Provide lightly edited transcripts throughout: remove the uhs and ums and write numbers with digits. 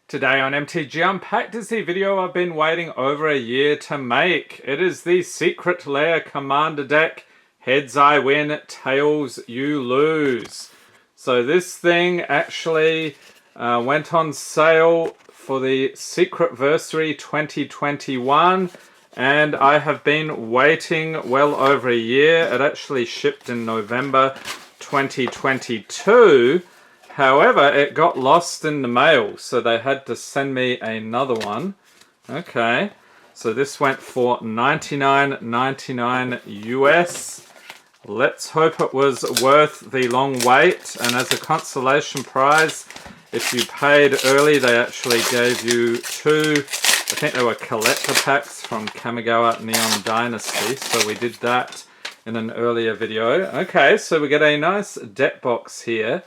Today on MTG Unpacked is the video I've been waiting over a year to make. It is the Secret Lair Commander deck. Heads I win, tails you lose. So this thing actually went on sale for the Secretversary 2021 and I have been waiting well over a year. It actually shipped in November 2022. However, it got lost in the mail, so they had to send me another one. Okay, so this went for $99.99 US. Let's hope it was worth the long wait. And as a consolation prize, if you paid early, they actually gave you two, I think they were collector packs from Kamigawa Neon Dynasty. So we did that in an earlier video. Okay, so we get a nice deck box here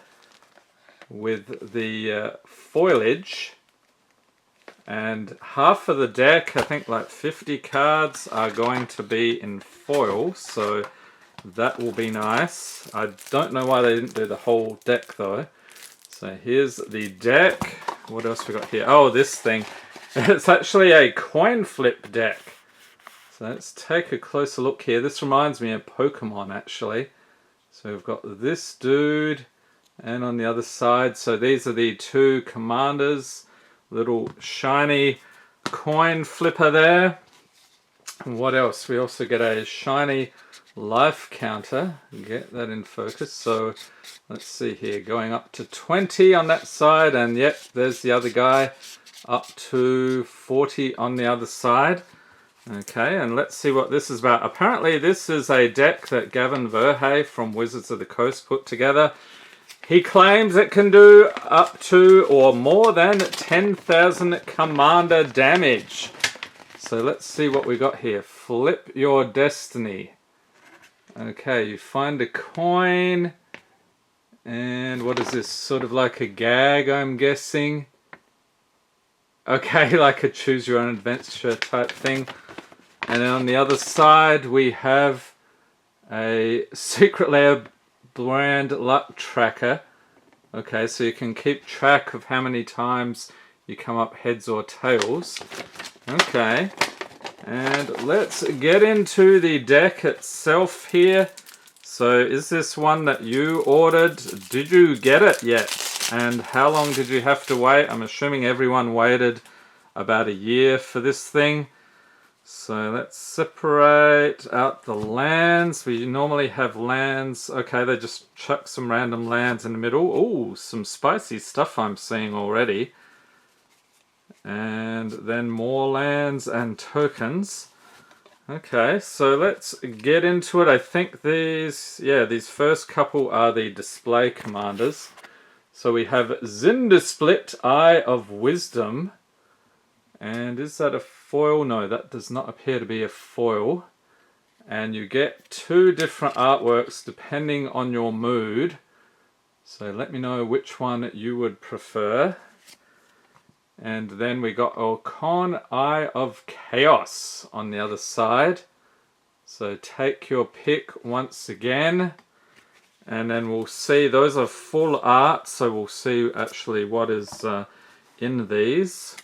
with the foliage, and half of the deck, I think like 50 cards, are going to be in foil, so that will be nice. I don't know why they didn't do the whole deck though. So here's the deck. What else we got here? Oh, this thing. It's actually a coin flip deck. So let's take a closer look here. This reminds me of Pokemon actually. So we've got this dude, and on the other side, so these are the two commanders. Little shiny coin flipper there. And what else? We also get a shiny life counter. Get that in focus. So let's see here, going up to 20 on that side, and yep, there's the other guy, up to 40 on the other side. Okay, and let's see what this is about. Apparently this is a deck that Gavin Verhey from Wizards of the Coast put together. He claims it can do up to or more than 10,000 commander damage. So let's see what we got here. Flip your destiny. Okay, you find a coin. And what is this? Sort of like a gag, I'm guessing. Okay, like a choose your own adventure type thing. And then on the other side we have a Secret Lair brand luck tracker. Okay, so you can keep track of how many times you come up heads or tails. Okay, and let's get into the deck itself here. So is this one that you ordered? Did you get it yet? And how long did you have to wait? I'm assuming everyone waited about a year for this thing. So let's separate out the lands. We normally have lands. Okay, they just chuck some random lands in the middle. Oh, some spicy stuff I'm seeing already. And then more lands and tokens. Okay, so let's get into it. I think these first couple are the display commanders. So we have Zyndasplit, Eye of Wisdom. And is that a foil? No, that does not appear to be a foil. And you get two different artworks depending on your mood. So let me know which one you would prefer. And then we got Orcon, Eye of Chaos on the other side. So take your pick once again. And then we'll see, those are full art, so we'll see actually what is in these.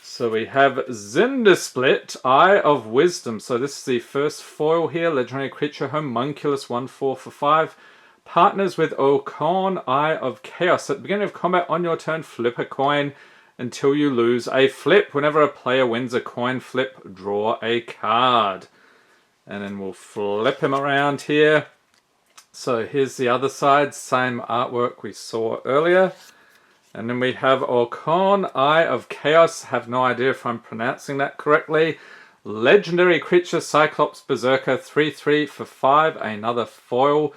So we have Zyndasplit, Eye of Wisdom. So this is the first foil here. Legendary creature, homunculus, 1/4 for 5. Partners with Orcon, Eye of Chaos. At the beginning of combat on your turn, flip a coin until you lose a flip. Whenever a player wins a coin flip, draw a card. And then we'll flip him around here. So here's the other side, same artwork we saw earlier. And then we have Orcon, Eye of Chaos. Have no idea if I'm pronouncing that correctly. Legendary creature, Cyclops Berserker, 3/3 for 5. Another foil.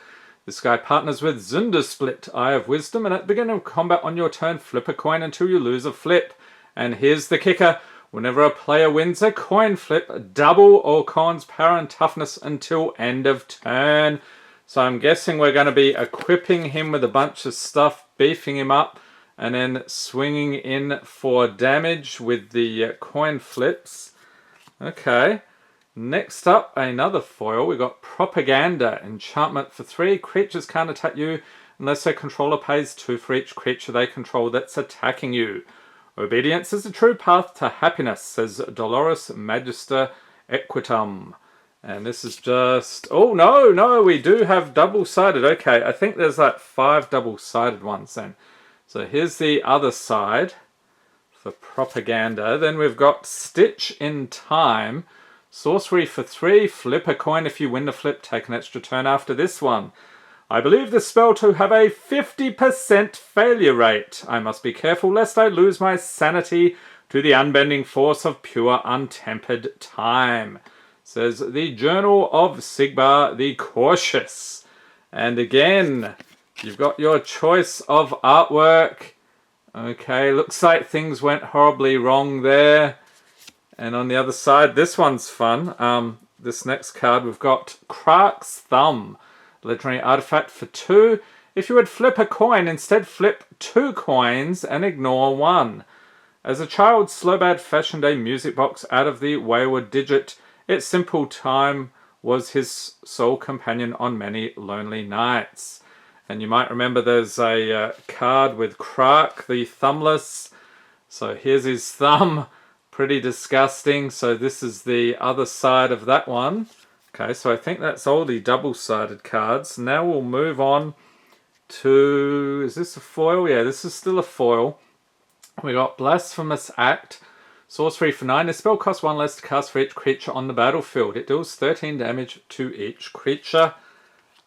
This guy partners with Zyndasplit, Eye of Wisdom. And at the beginning of combat on your turn, flip a coin until you lose a flip. And here's the kicker. Whenever a player wins a coin flip, double Orcon's power and toughness until end of turn. So I'm guessing we're going to be equipping him with a bunch of stuff, beefing him up, and then swinging in for damage with the coin flips. Okay, next up, another foil. We've got Propaganda, enchantment for 3. Creatures can't attack you unless their controller pays 2 for each creature they control that's attacking you. Obedience is the true path to happiness, says Dolores Magister Equitum. And this is just... Oh, no, we do have double-sided. Okay, I think there's like 5 double-sided ones then. So here's the other side for propaganda. Then we've got Stitch in Time. Sorcery for 3. Flip a coin. If you win the flip, take an extra turn after this one. I believe this spell to have a 50% failure rate. I must be careful lest I lose my sanity to the unbending force of pure untempered time. Says the Journal of Sigbar the Cautious. And again, you've got your choice of artwork. Okay, looks like things went horribly wrong there. And on the other side, this one's fun. This next card, we've got Krark's Thumb. Legendary artifact for 2. If you would flip a coin, instead flip 2 coins and ignore 1. As a child, Slowbad fashioned a music box out of the wayward digit. Its simple time was his sole companion on many lonely nights. And you might remember there's a card with Krark the Thumbless. So here's his thumb. Pretty disgusting. So this is the other side of that one. Okay, so I think that's all the double-sided cards. Now we'll move on to... Is this a foil? Yeah, this is still a foil. We got Blasphemous Act. Sorcery for 9. This spell costs 1 less to cast for each creature on the battlefield. It deals 13 damage to each creature.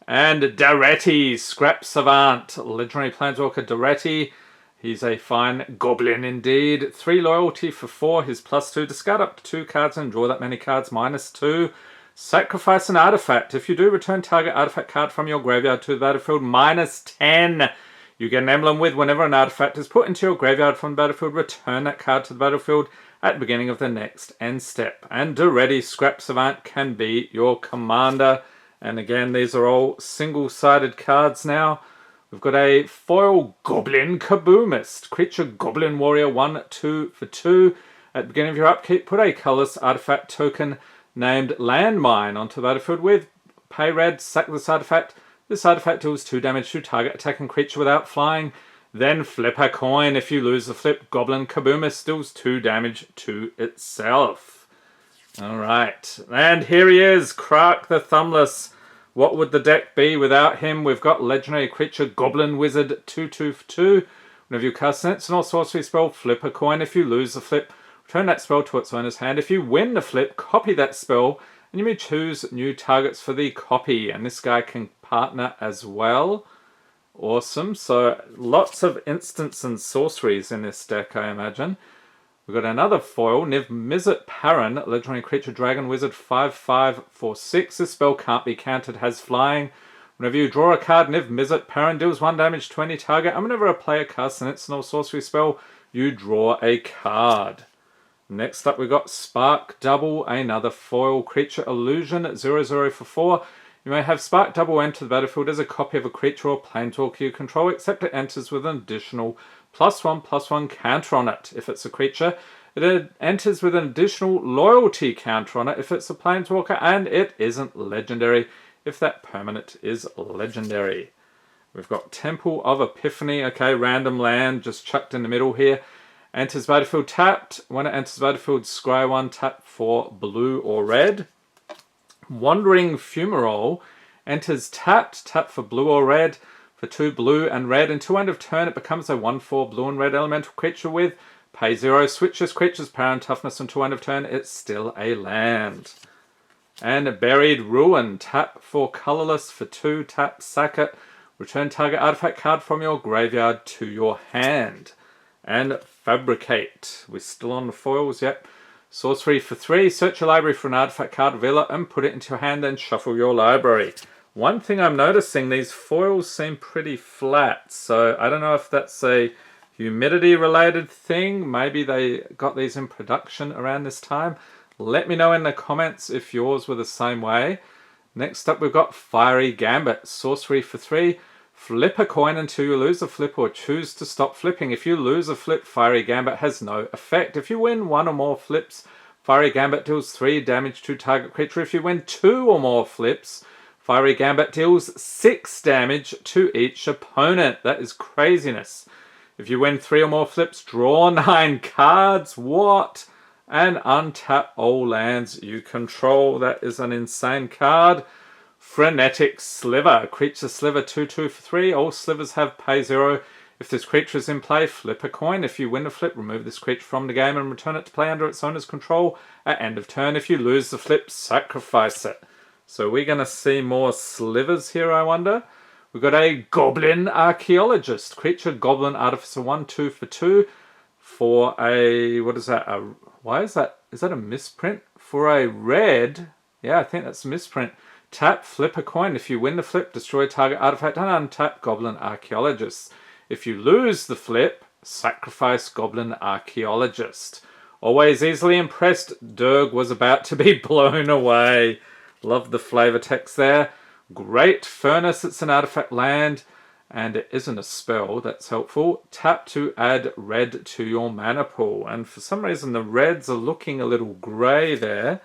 And Daretti, Scrap Savant. Legendary Planeswalker Daretti. He's a fine goblin indeed. 3 loyalty for 4. His +2. Discard up to 2 cards and draw that many cards -2. Sacrifice an artifact. If you do, return target artifact card from your graveyard to the battlefield -10. You get an emblem with whenever an artifact is put into your graveyard from the battlefield, return that card to the battlefield at the beginning of the next end step. And Daretti, Scrap Savant can be your commander. And again, these are all single-sided cards now. We've got a foil Goblin Kaboomist. Creature Goblin Warrior 1/2 for 2. At the beginning of your upkeep, put a colorless artifact token named Landmine onto the battlefield with pay red, sack this artifact. This artifact deals 2 damage to target attacking creature without flying. Then flip a coin. If you lose the flip, Goblin Kaboomist deals 2 damage to itself. Alright, and here he is, Krark the Thumbless. What would the deck be without him? We've got Legendary Creature Goblin Wizard 2/2 for 2. Whenever you cast an instant or sorcery spell, flip a coin. If you lose the flip, return that spell to its owner's hand. If you win the flip, copy that spell, and you may choose new targets for the copy. And this guy can partner as well. Awesome. So lots of instants and sorceries in this deck, I imagine. We've got another foil, Niv Mizzet Parron, Legendary Creature Dragon Wizard 5/5 for 6. This spell can't be countered, has flying. Whenever you draw a card, Niv Mizzet Parron deals 1 damage to any target. And whenever a player casts an instant or sorcery spell, you draw a card. Next up, we've got Spark Double, another foil creature illusion, 0/0 for 4. You may have Spark Double enter the battlefield as a copy of a creature or planeswalker you control, except it enters with an additional +1/+1 counter on it. If it's a creature, it enters with an additional loyalty counter on it if it's a planeswalker, and it isn't legendary if that permanent is legendary. We've got Temple of Epiphany, okay, random land just chucked in the middle here. Enters battlefield tapped. When it enters battlefield, scry 1, tap for blue or red. Wandering Fumarole enters tapped, tap for blue or red, for 2 blue and red. Until end of turn, it becomes a 1/4 blue and red elemental creature with pay 0. Switch this creature's power and toughness until end of turn. It's still a land. And Buried Ruin, tap for colorless, for 2, tap, sack it. Return target artifact card from your graveyard to your hand. And Fabricate. We're still on the foils, yep. Sorcery for 3. Search your library for an artifact card, reveal it, and put it into your hand, then shuffle your library. One thing I'm noticing, these foils seem pretty flat, so I don't know if that's a humidity related thing. Maybe they got these in production around this time. Let me know in the comments if yours were the same way. Next up, we've got Fiery Gambit. Sorcery for 3. Flip a coin until you lose a flip or choose to stop flipping. If you lose a flip, Fiery Gambit has no effect. If you win 1 or more flips, Fiery Gambit deals 3 damage to target creature. If you win 2 or more flips, Fiery Gambit deals 6 damage to each opponent. That is craziness. If you win 3 or more flips, draw 9 cards. What? And untap all lands you control. That is an insane card. Frenetic Sliver. Creature Sliver 2/2 for 3. All slivers have pay 0. If this creature is in play, flip a coin. If you win a flip, remove this creature from the game and return it to play under its owner's control at end of turn. If you lose the flip, sacrifice it. So we're going to see more slivers here, I wonder. We've got a Goblin Archaeologist. Creature Goblin Artificer 1/2 for 2. For a, what is that? Why is that? Is that a misprint? For a red, yeah, I think that's a misprint. Tap, flip a coin. If you win the flip, destroy a target artifact and untap Goblin Archaeologist. If you lose the flip, sacrifice Goblin Archaeologist. Always easily impressed. Durg was about to be blown away. Love the flavor text there. Great Furnace. It's an artifact land. And it isn't a spell. That's helpful. Tap to add red to your mana pool. And for some reason the reds are looking a little grey there.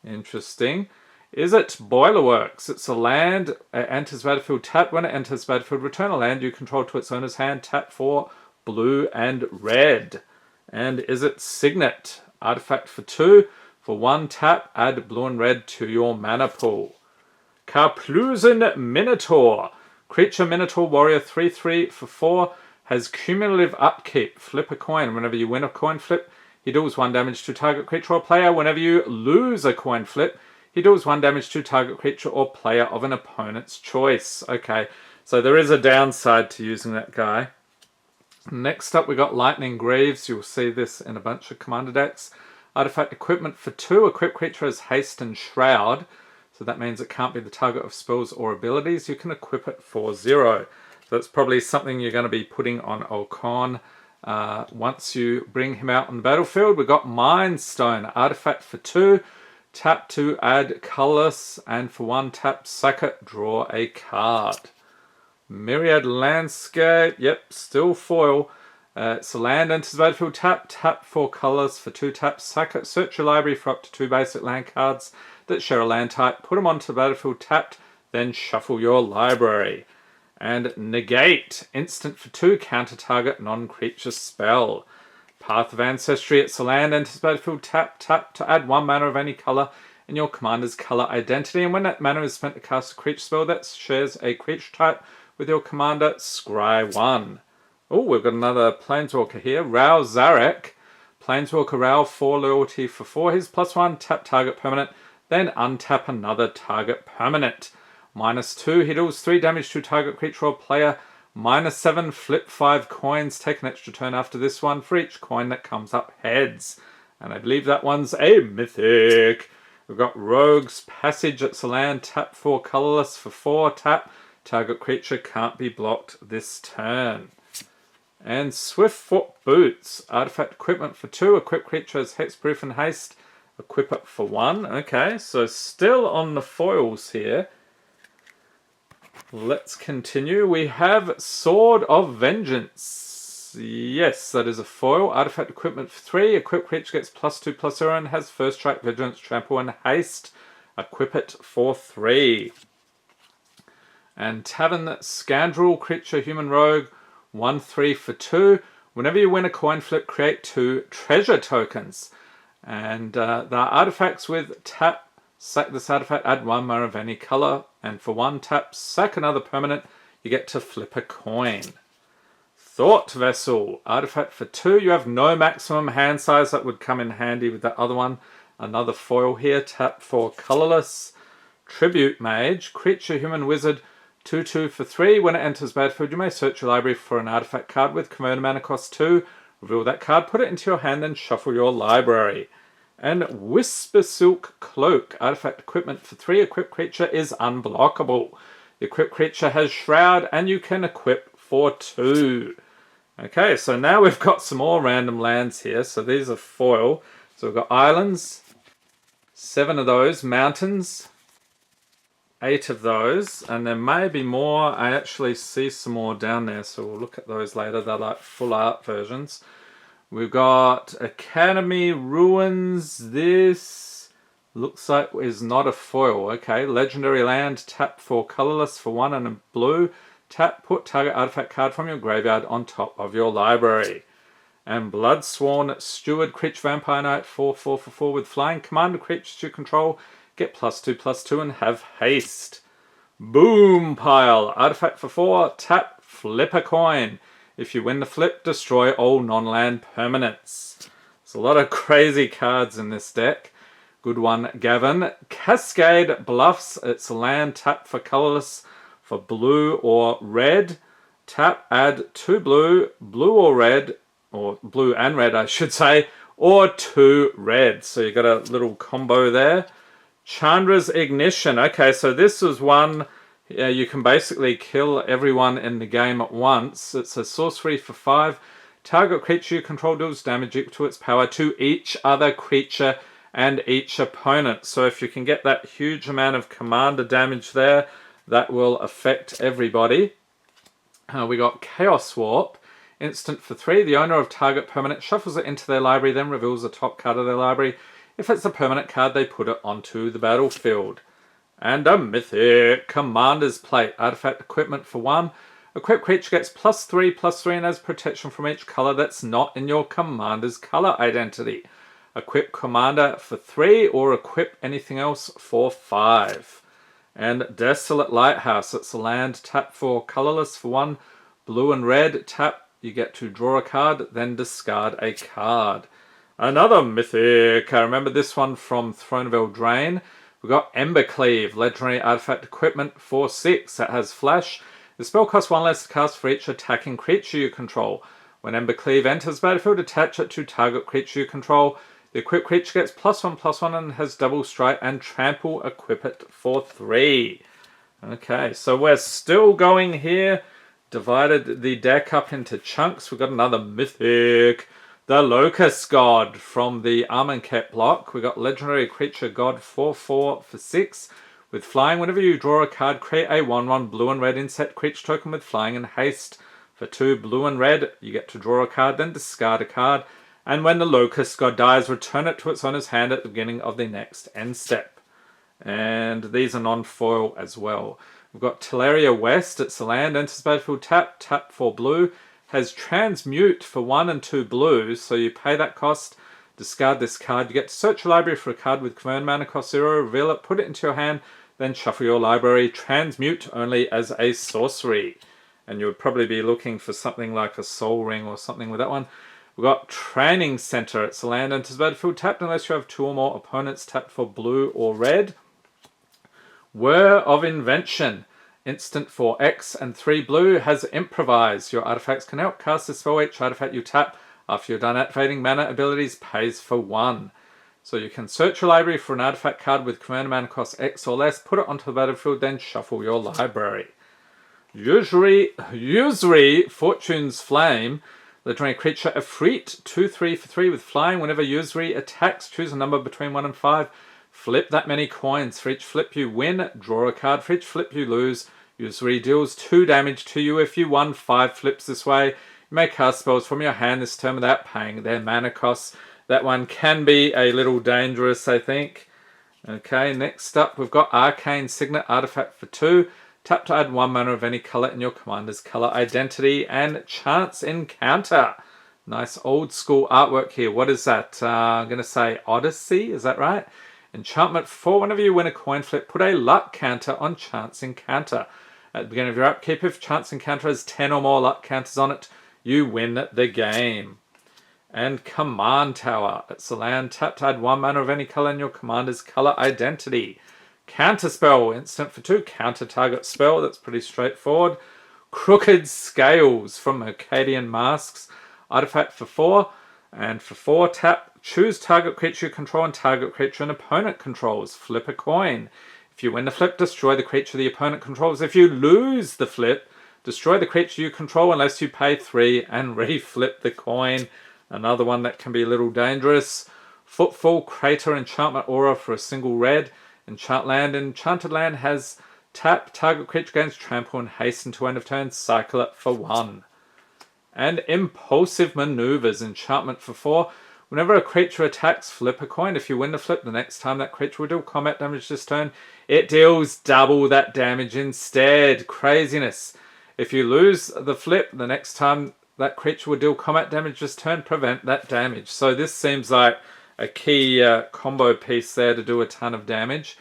Interesting. Is it Boilerworks? It's a land. It enters battlefield tapped. When it enters battlefield, return a land you control to its owner's hand. Tap for blue and red. And is it Signet? Artifact for 2. For 1 tap, add blue and red to your mana pool. Karplusen Minotaur. Creature Minotaur Warrior 3/3 for 4. Has cumulative upkeep. Flip a coin. Whenever you win a coin flip, he deals 1 damage to target creature or player. Whenever you lose a coin flip, he deals 1 damage to target creature or player of an opponent's choice. Okay, so there is a downside to using that guy. Next up we got Lightning Greaves. You'll see this in a bunch of commander decks. Artifact equipment for 2. Equipped creature has haste and shroud. So that means it can't be the target of spells or abilities. You can equip it for 0. So that's probably something you're going to be putting on Ocon once you bring him out on the battlefield. We've got Mind Stone. Artifact for 2. Tap to add colorless, and for 1 tap, sack it, draw a card. Myriad Landscape, yep, still foil. It's a land, enters battlefield, tap for colorless, for 2 taps, sack it, search your library for up to 2 basic land cards that share a land type, put them onto the battlefield tapped, then shuffle your library. And Negate, instant for 2, counter target non-creature spell. Path of Ancestry, it's a land, enters battlefield, tap to add 1 mana of any colour in your commander's colour identity, and when that mana is spent to cast a creature spell that shares a creature type with your commander, scry 1. Oh, we've got another Planeswalker here, Rao Zarek. Planeswalker Rao, 4 loyalty for 4, his +1, tap target permanent, then untap another target permanent. -2, he deals 3 damage to target creature or player. -7, flip 5 coins, take an extra turn after this one for each coin that comes up heads. And I believe that one's a mythic. We've got Rogue's Passage, it's a land, tap for colorless for 4, tap, target creature can't be blocked this turn. And Swiftfoot Boots, artifact equipment for 2, equipped creature has hexproof and haste, equip it for 1. Okay, so still on the foils here. Let's continue. We have Sword of Vengeance. Yes, that is a foil. Artifact equipment for 3. Equipped creature gets +2/+0 and has first strike, vigilance, trample, and haste. Equip it for 3. And Tavern Scandrel, creature, human rogue, 1/3 for 2. Whenever you win a coin flip, create 2 treasure tokens. And there are artifacts with tap. Sack this artifact, add 1 mana of any colour, and for 1 tap, sack another permanent, you get to flip a coin. Thought Vessel, artifact for 2, you have no maximum hand size, that would come in handy with that other one. Another foil here, tap for colourless. Tribute Mage, creature, human wizard, 2/2 for 3, when it enters battlefield you may search your library for an artifact card with converted mana cost 2, reveal that card, put it into your hand, then shuffle your library. And Whisper Silk Cloak, artifact equipment for 3, equipped creature is unblockable. The equipped creature has Shroud and you can equip for 2. Okay, so now we've got some more random lands here. So these are foil. So we've got islands, 7 of those, mountains, 8 of those, and there may be more. I actually see some more down there, so we'll look at those later. They're like full art versions. We've got Academy Ruins, this, Looks like is not a foil. Okay, legendary land, tap for colorless for 1 and a blue. Tap, put target artifact card from your graveyard on top of your library. And Bloodsworn Steward, creature vampire knight, 4/4 for 4 with flying. Commander creatures you control, get +2/+2 and have haste. Boom pile, artifact for 4, tap, flip a coin. If you win the flip, destroy all non-land permanents. There's a lot of crazy cards in this deck. Good one, Gavin. Cascade Bluffs, it's a land, tap for colorless for blue or red. Tap, add 2 blue, blue or red, or blue and red I should say, or 2 red. So you got a little combo there. Chandra's Ignition. Okay, so this is one you can basically kill everyone in the game at once. It's a sorcery for 5. Target creature you control deals damage equal to its power to each other creature and each opponent. So if you can get that huge amount of commander damage there, that will affect everybody. We got Chaos Warp. Instant for 3. The owner of target permanent shuffles it into their library, then reveals the top card of their library. If it's a permanent card, they put it onto the battlefield. And a Mythic Commander's Plate. Artifact equipment for 1. Equipped creature gets +3/+3 and has protection from each color that's not in your commander's color identity. Equip Commander for 3 or equip anything else for 5. And Desolate Lighthouse. It's a land, tap for colorless for 1. Blue and red, tap, you get to draw a card, then discard a card. Another Mythic. I remember this one from Throne of Eldraine. We've got Embercleave, legendary artifact equipment for 6. That has flash. The spell costs 1 less to cast for each attacking creature you control. When Embercleave enters the battlefield, attach it to target creature you control. The equipped creature gets +1/+1 and has double strike and trample. Equip it for 3. Okay, so we're still going here. Divided the deck up into chunks. We've got another Mythic. The Locust God from the Amonkhet block. We've got legendary creature god 4/4 for 6. With flying, whenever you draw a card, create a 1/1 blue and red insect creature token with flying and haste. For 2 blue and red, you get to draw a card, then discard a card. And when the Locust God dies, return it to its owner's hand at the beginning of the next end step. And these are non-foil as well. We've got Teleria West. It's a land, enters the battlefield, tap, tap for blue. Has Transmute for 1 and 2 blues, so you pay that cost, discard this card. You get to search your library for a card with convert mana cost 0, reveal it, put it into your hand, then shuffle your library. Transmute only as a sorcery. And you would probably be looking for something like a Soul Ring or something with that one. We've got Training Center. It's a land, enters the battlefield, tapped unless you have 2 or more opponents, tapped for blue or red. Whir of Invention. Instant for X and 3 blue, has Improvise. Your artifacts can outcast this spell. Each artifact you tap after you're done activating mana abilities pays for 1. So you can search your library for an artifact card with commander mana cost X or less, put it onto the battlefield, then shuffle your library. Usury Fortune's Flame. Legendary creature Efreet, 2/3 for 3 with flying. Whenever Usury attacks, choose a number between 1 and 5. Flip that many coins. For each flip you win, draw a card. For each flip you lose, Usury deals 2 damage to you. If you won 5 flips this way, you may cast spells from your hand this turn without paying their mana costs. That one can be a little dangerous, I think. Okay, next up we've got Arcane Signet Artifact for 2. Tap to add 1 mana of any color in your commander's color identity. And Chance Encounter. Nice old school artwork here. What is that? I'm going to say Odyssey, is that right? Enchantment 4. Whenever you win a coin flip, put a luck counter on Chance Encounter. At the beginning of your upkeep, if Chance Encounter has 10 or more luck counters on it, you win the game. And Command Tower. It's a land, tap to add 1 mana of any color in your commander's color identity. Counter Spell. Instant for 2. Counter target spell. That's pretty straightforward. Crooked Scales from Mercadian Masks. Artifact for 4. And for 4, tap. Choose target creature you control and target creature an opponent controls. Flip a coin. If you win the flip, destroy the creature the opponent controls. If you lose the flip, destroy the creature you control unless you pay 3 and re-flip the coin. Another one that can be a little dangerous. Footfall Crater Enchantment Aura for a single red. Enchant land. Enchanted land has tap, target creature gains trample and haste until end of turn. Cycle it for 1. And Impulsive Maneuvers. Enchantment for 4. Whenever a creature attacks, flip a coin. If you win the flip, the next time that creature will deal combat damage this turn, it deals double that damage instead. Craziness. If you lose the flip, the next time that creature will deal combat damage this turn, prevent that damage. So this seems like a key combo piece there to do a ton of damage.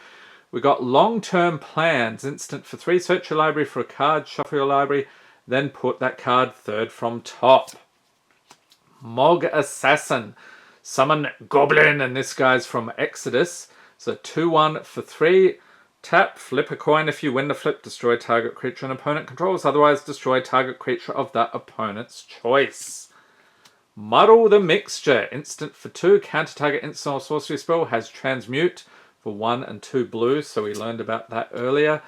We got long-term plans. Instant for 3, search your library for a card, shuffle your library, then put that card third from top. Mog Assassin. Summon Goblin, and this guy's from Exodus. So 2-1 for 3. Tap, flip a coin. If you win the flip, destroy target creature an opponent controls. Otherwise, destroy target creature of that opponent's choice. Muddle the Mixture. Instant for 2. Counter target instant or sorcery spell. Has Transmute for 1 and 2 blue. So we learned about that earlier.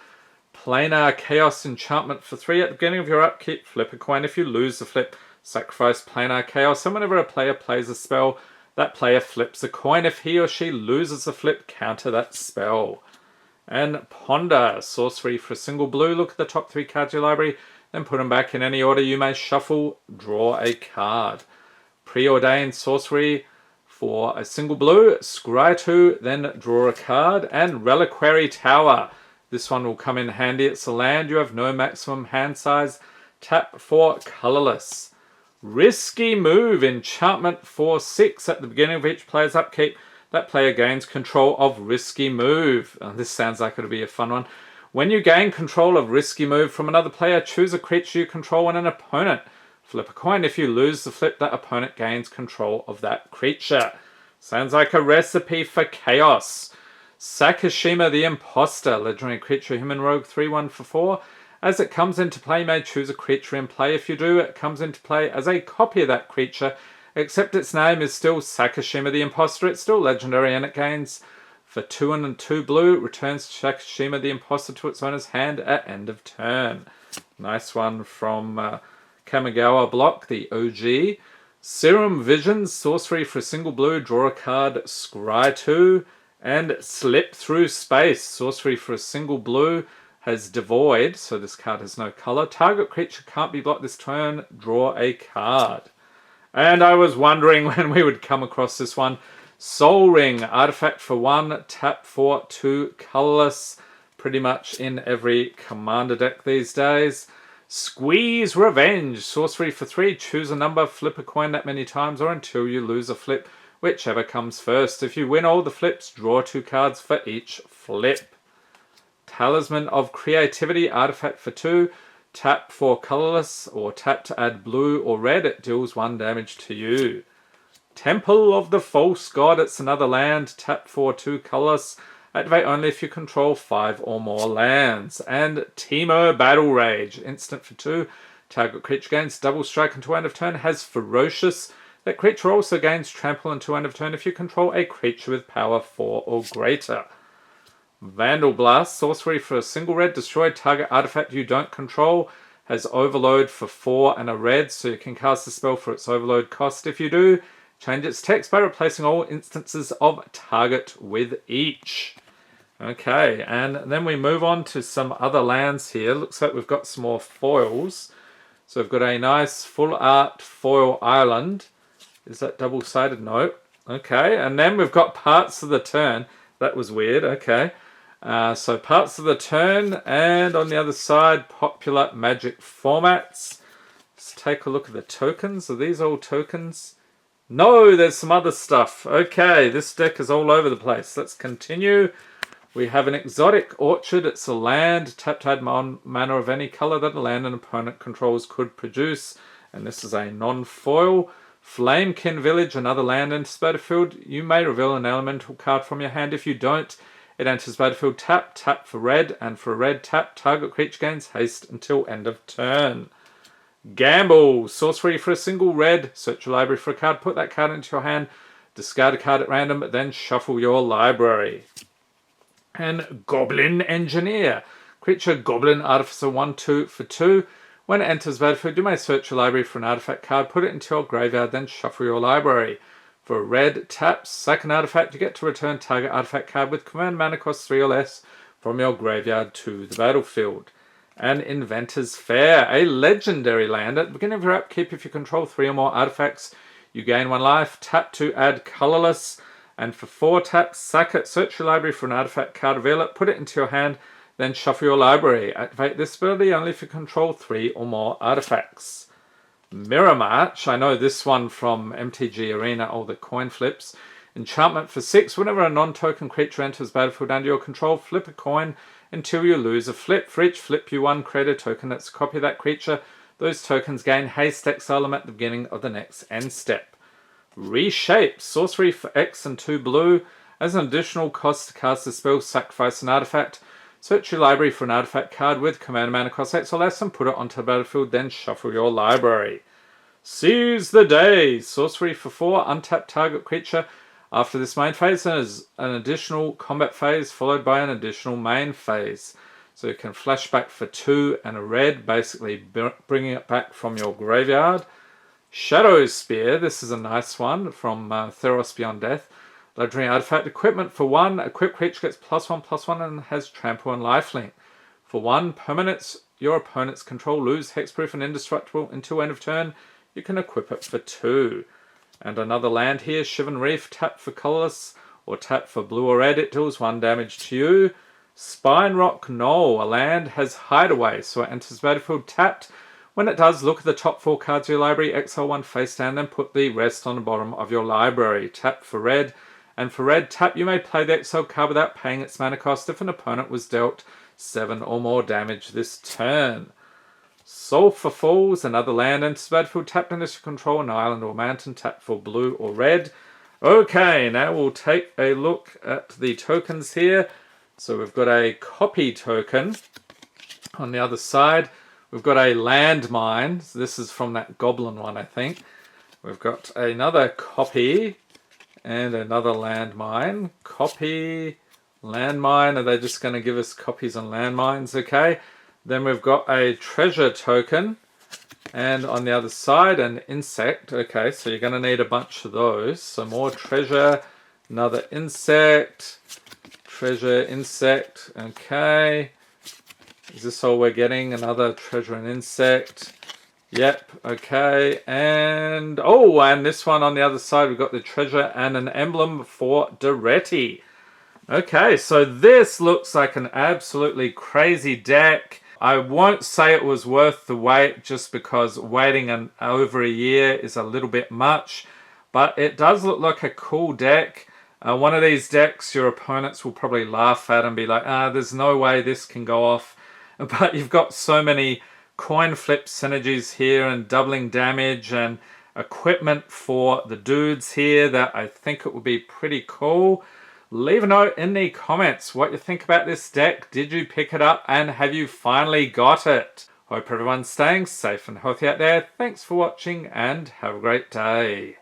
Planar Chaos Enchantment for 3. At the beginning of your upkeep, flip a coin. If you lose the flip, sacrifice Planar Chaos. And whenever a player plays a spell, that player flips a coin. If he or she loses the flip, counter that spell. And Ponder. Sorcery for a single blue. Look at the top 3 cards of your library, then put them back in any order you may shuffle. Draw a card. Preordained. Sorcery for a single blue. Scry 2, then draw a card. And Reliquary Tower. This one will come in handy. It's a land. You have no maximum hand size. Tap for colorless. Risky Move. Enchantment for 6. At the beginning of each player's upkeep, that player gains control of Risky Move. This sounds like it'll be a fun one. When you gain control of Risky Move from another player, choose a creature you control and an opponent. Flip a coin. If you lose the flip, that opponent gains control of that creature. Sounds like a recipe for chaos. Sakashima the Imposter. Legendary creature, human rogue, 3-1 for 4. As it comes into play, you may choose a creature in play. If you do, it comes into play as a copy of that creature, except its name is still Sakashima the Imposter. It's still legendary, and it gains for 2 and 2 blue. Returns Sakashima the Imposter to its owner's hand at end of turn. Nice one from Kamigawa Block, the OG. Serum Visions. Sorcery for a single blue. Draw a card. Scry 2. And Slip Through Space. Sorcery for a single blue. Has Devoid, so this card has no color. Target creature can't be blocked this turn. Draw a card. And I was wondering when we would come across this one. Soul Ring. Artifact for 1. Tap for 2. Colorless. Pretty much in every commander deck these days. Squeeze Revenge. Sorcery for 3. Choose a number. Flip a coin that many times or until you lose a flip. Whichever comes first. If you win all the flips, draw 2 cards for each flip. Talisman of Creativity. Artifact for 2. Tap for colorless or tap to add blue or red. It deals 1 damage to you. Temple of the False God. It's another land. Tap for 2 colorless. Activate only if you control 5 or more lands. And Teemo Battle Rage. Instant for 2. Target creature gains double strike until end of turn. Has Ferocious. That creature also gains trample until end of turn if you control a creature with power 4 or greater. Vandal Blast. Sorcery for a single red. Destroy target artifact you don't control. Has Overload for 4 and a red, so you can cast the spell for its overload cost. If you do, change its text by replacing all instances of target with each. Okay, and then we move on to some other lands here. Looks like we've got some more foils. So we've got a nice full art foil island. Is that double-sided? No. Okay, and then we've got Parts of the Turn. That was weird. Okay. So Parts of the Turn, and on the other side, popular Magic formats. Let's take a look at the tokens. Are these all tokens? No, there's some other stuff. Okay, this deck is all over the place. Let's continue. We have an Exotic Orchard. It's a land. Tap to add mana of any color that a land an opponent controls could produce. And this is a non-foil. Flamekin Village, another land enters battlefield. You may reveal an elemental card from your hand. If you don't, it enters battlefield. Tap for red, and for a red tap, target creature gains haste until end of turn. Gamble. Sorcery for a single red. Search your library for a card. Put that card into your hand. Discard a card at random, then shuffle your library. And Goblin Engineer. Creature Goblin Artificer 1/2 for 2. When it enters battlefield, you may search your library for an artifact card, put it into your graveyard, then shuffle your library. For a red, tap, sack an artifact. You get to return target artifact card with command mana cost 3 or less from your graveyard to the battlefield. And Inventor's Fair, a legendary land. At the beginning of your upkeep, if you control 3 or more artifacts, you gain 1 life. Tap to add colorless, and for 4 taps, sack it. Search your library for an artifact card, reveal it, put it into your hand, then shuffle your library. Activate this ability only if you control 3 or more artifacts. Mirror Match, I know this one from MTG Arena, all the coin flips. Enchantment for 6, whenever a non-token creature enters battlefield under your control, flip a coin until you lose a flip. For each flip you won, create a token that's a copy of that creature. Those tokens gain haste, exile them at the beginning of the next end step. Reshape, sorcery for X and 2 blue. As an additional cost to cast a spell, sacrifice an artifact. Search your library for an artifact card with command mana cost X or less and put it onto the battlefield, then shuffle your library. Seize the Day, sorcery for 4, untap target creature. After this main phase, there's an additional combat phase followed by an additional main phase. So you can flash back for 2 and a red, basically bringing it back from your graveyard. Shadow Spear, this is a nice one from Theros Beyond Death. Legendary artifact equipment for 1, equipped creature gets +1/+1 and has trample and lifelink. For 1, permanents your opponents control lose hexproof and indestructible until end of turn. You can equip it for 2. And another land here, Shivan Reef, tap for colorless or tap for blue or red, it deals 1 damage to you. Spine Rock Knoll, a land, has Hideaway, so it enters battlefield tapped. When it does, look at the top 4 cards of your library, exile 1 face down, then put the rest on the bottom of your library. Tap for red, and for red, tap, you may play the exiled card without paying its mana cost if an opponent was dealt 7 or more damage this turn. Sulphur Falls, another land, enters battlefield tapped unless you control an island or mountain, tap for blue or red. Okay, now we'll take a look at the tokens here. So we've got a copy token on the other side. We've got a landmine. So this is from that goblin one, I think. We've got another copy and another landmine. Copy, landmine. Are they just going to give us copies on landmines? Okay. Then we've got a treasure token. And on the other side, an insect. Okay, so you're going to need a bunch of those. So more treasure, another insect, treasure, insect. Okay. Is this all we're getting? Another treasure and insect. Yep, okay. And, oh, and this one on the other side, we've got the treasure and an emblem for Doretti. Okay, so this looks like an absolutely crazy deck. I won't say it was worth the wait just because waiting over a year is a little bit much, but it does look like a cool deck. One of these decks your opponents will probably laugh at and be like, there's no way this can go off. But you've got so many coin flip synergies here and doubling damage and equipment for the dudes here that I think it would be pretty cool. Leave a note in the comments what you think about this deck. Did you pick it up and have you finally got it? Hope everyone's staying safe and healthy out there. Thanks for watching and have a great day.